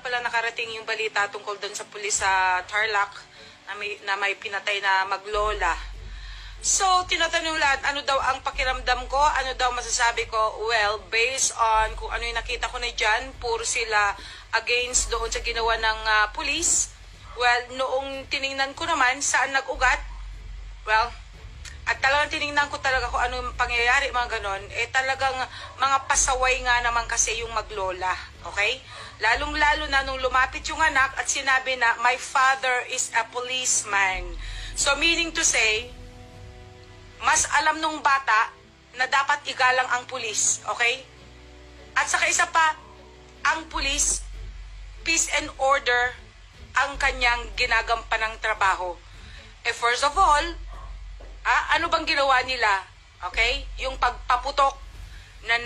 ko lang nakarating yung balita tungkol doon sa pulis sa Tarlac na may pinatay na maglola. So, tinatanong lahat, ano daw ang pakiramdam ko? Ano daw masasabi ko? Well, based on kung ano yung nakita ko na dyan, puro sila against doon sa ginawa ng pulis. Well, noong tiningnan ko naman saan nag-ugat, well, at talagang tiningnan ko talaga kung ano yung pangyayari, mga ganon, eh talagang mga pasaway nga naman kasi yung maglola, okay? Lalong-lalo na nung lumapit yung anak at sinabi na, my father is a policeman. So, meaning to say, mas alam nung bata na dapat igalang ang pulis, okay? At saka isa pa, ang pulis, peace and order ang kanyang ginagampanang trabaho. Eh first of all, ano bang ginawa nila? Okay? Yung pagpaputok na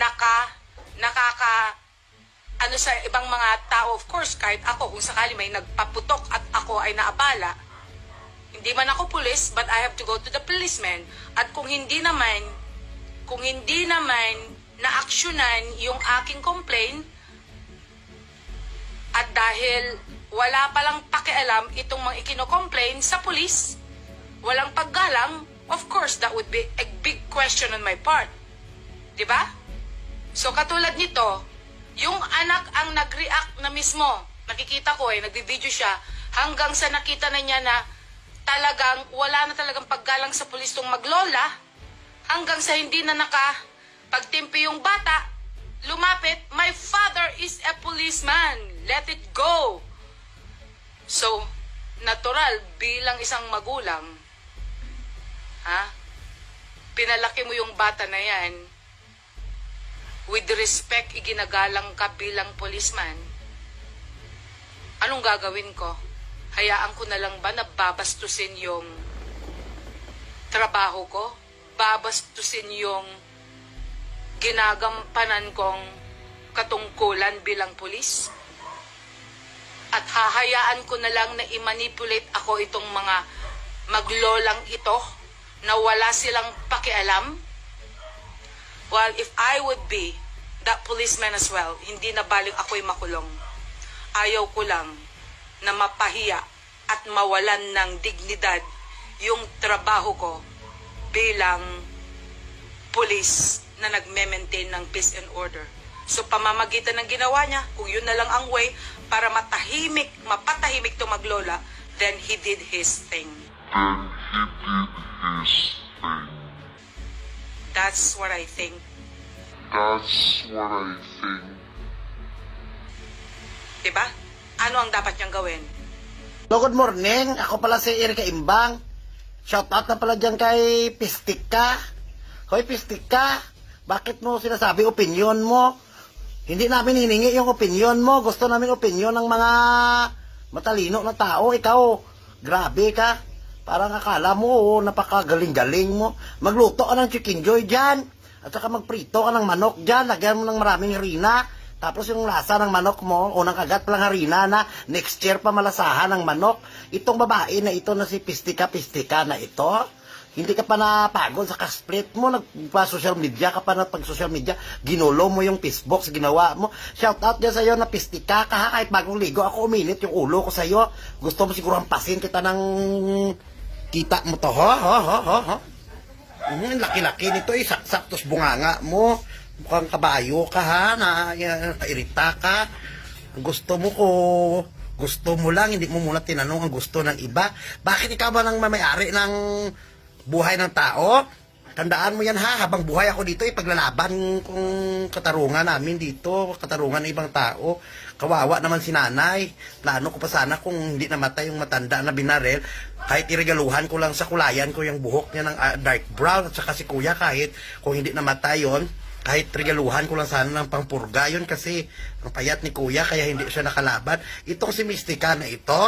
ano sa ibang mga tao, of course, kahit ako, kung sakali may nagpaputok at ako ay naabala, hindi man ako pulis, but I have to go to the policeman. At kung hindi naman na-actionan yung aking complaint, at dahil wala palang pakialam itong mga ikino-complain sa pulis, walang paggalang, of course, that would be a big question on my part. Diba? So, katulad nito, yung anak ang nag-react na mismo. Nakikita ko nagbi-video siya, hanggang sa nakita na niya na talagang wala na talagang paggalang sa pulis tong maglola, hanggang sa hindi na nakapagtimpi yung bata, lumapit, my father is a policeman, let it go. So, natural, bilang isang magulang, pinalaki mo yung bata na yan, with respect, iginagalang ka bilang policeman, anong gagawin ko? Hayaan ko na lang ba na babastusin yung trabaho ko? Babastusin yung ginagampanan kong katungkulan bilang pulis? At hahayaan ko na lang na i-manipulate ako itong mga maglolang ito na wala silang pakialam? Well, if I would be that policeman as well, hindi na baling ako'y makulong. Ayaw ko lang na mapahiya at mawalan ng dignidad yung trabaho ko bilang pulis na nagme-maintain ng peace and order. So, pamamagitan ng ginawa niya, kung yun na lang ang way para mapatahimik to maglola, then he did his thing. That's what I think. Diba? Ano ang dapat niyang gawin? Hello, good morning. Ako pala si Erika Imbang. Shoutout na pala dyan kay Pistika. Hoy, Pistika, bakit mo sinasabi opinion mo? Hindi namin hiningi yung opinion mo. Gusto namin opinion ng mga matalino na tao. Ikaw, grabe ka. Parang akala mo, napakagaling-galing mo. Magluto ka ng chicken joy dyan. At saka magprito ka ng manok dyan. Lagyan mo ng maraming harina. Tapos yung lasa ng manok mo, unang kagat palang harina na next year pa malasahan ng manok. Itong babae na ito na si Pistika na ito, hindi ka pa napagod sa ka-split mo, nagpa-social media ka pa na pag-social media, ginulo mo yung Facebook, ginawa mo. Shout out dyan sa'yo na Pistika ka, kahit bagong ligo ako uminit yung ulo ko sa'yo. Gusto mo siguro hampasin kita ng kita mo to, laki-laki nito saksak, tos bunganga mo. Mukhang kabayo ka kairita ka. Gusto mo lang, hindi mo muna tinanong ang gusto ng iba. Bakit ikaw ba nang may-ari ng buhay ng tao? Tandaan mo yan habang buhay ako dito, ipaglalaban kung katarungan namin dito, katarungan ng ibang tao. Kawawa naman si nanay. Plano ko pa sana kung hindi namatay yung matanda na binarel, kahit iregaluhan ko lang sa kulayan ko yung buhok niya ng dark brown, at saka si kuya kahit kung hindi namatay yon, kahit regaluhan ko lang sana ng pangpurga yun kasi ang payat ni kuya kaya hindi siya nakalaban. Itong si Mystica na ito,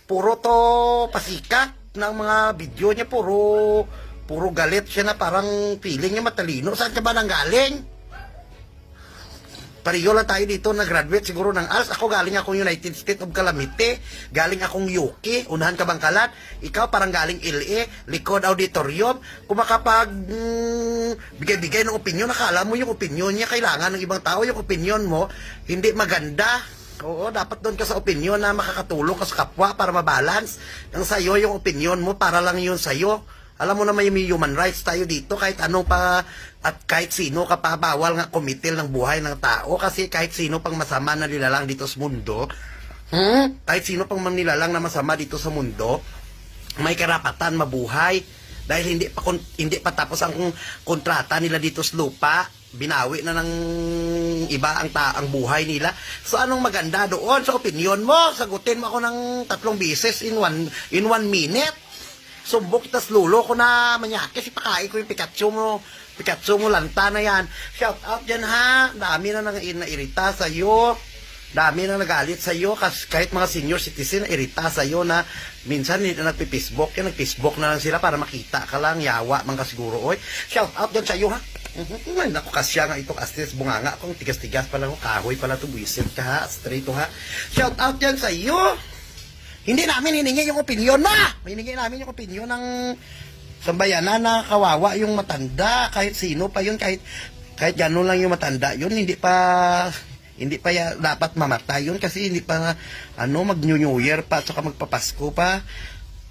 puro to pasikat ng mga video niya, puro galit siya na parang feeling niya matalino. Saan ka ba nang galing? Pariyo lang tayo dito, na-graduate siguro ng ALS. Ako galing akong United States of Calamite. Galing akong UK, unahan ka Bangkalan. Ikaw parang galing LA, likod auditorium. Kung makapag bigay-bigay ng opinion, nakala mo yung opinion niya kailangan ng ibang tao. Yung opinion mo, hindi maganda. Oo, dapat doon ka sa opinion na makakatulong ka sa kapwa para mabalance. Ang sa'yo, yung opinion mo, para lang yun sa'yo. Alam mo naman yung may human rights tayo dito, kahit anong pa, at kahit sino ka pa, bawal nga kumitil ng buhay ng tao, kasi kahit sino pang masama na nilalang dito sa mundo, kahit sino pang nilalang na masama dito sa mundo, may karapatan mabuhay. Dahil hindi pa tapos ang kontrata nila dito sa lupa, binawi na ng iba ang buhay nila. So anong maganda doon sa opinion mo? Sagutin mo ako ng 3 beses in one minute. Sumbok tas lulo ko na manyaki si pakain ko yung Pikachu mo lanta na yan. Shout out dyan ha. Dami na nairita sa'yo. Dami na nagalit sa'yo. Kahit mga senior citizen irita sa'yo na minsan hindi na nagpi-Facebook. Yan nag-Facebook na lang sila para makita ka lang. Yawa man ka siguro. Oy. Shout out dyan sa'yo ha. Naku, kasya nga itong astres bunganga kung tigas-tigas pala ko, kahoy pala ito, buwisit ka ha, straight ha. Shout out yan sa iyo. Hindi namin hiningi yung opinion na. Hiningi namin yung opinion ng sambayanan na kawawa yung matanda, kahit sino pa yun, kahit gano'n lang yung matanda yun, hindi pa dapat mamatay yun kasi hindi pa mag New Year pa at saka magpapasko pa.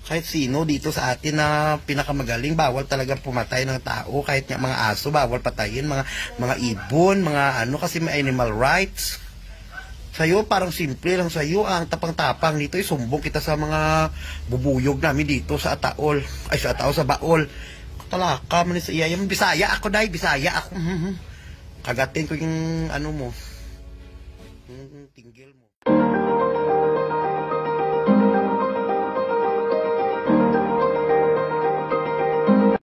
Kahit sino dito sa atin na pinakamagaling, bawal talagang pumatay ng tao. Kahit nga mga aso, bawal patayin, mga ibon, kasi may animal rights. Sa'yo, parang simple lang sa'yo. Ang tapang-tapang dito, sumbong kita sa mga bubuyog namin dito sa Ataol. Ay, sa Ataol, sa Baol. Talaka, manis iya. Bisaya ako, Bisaya ako. Kagatin ko yung mo.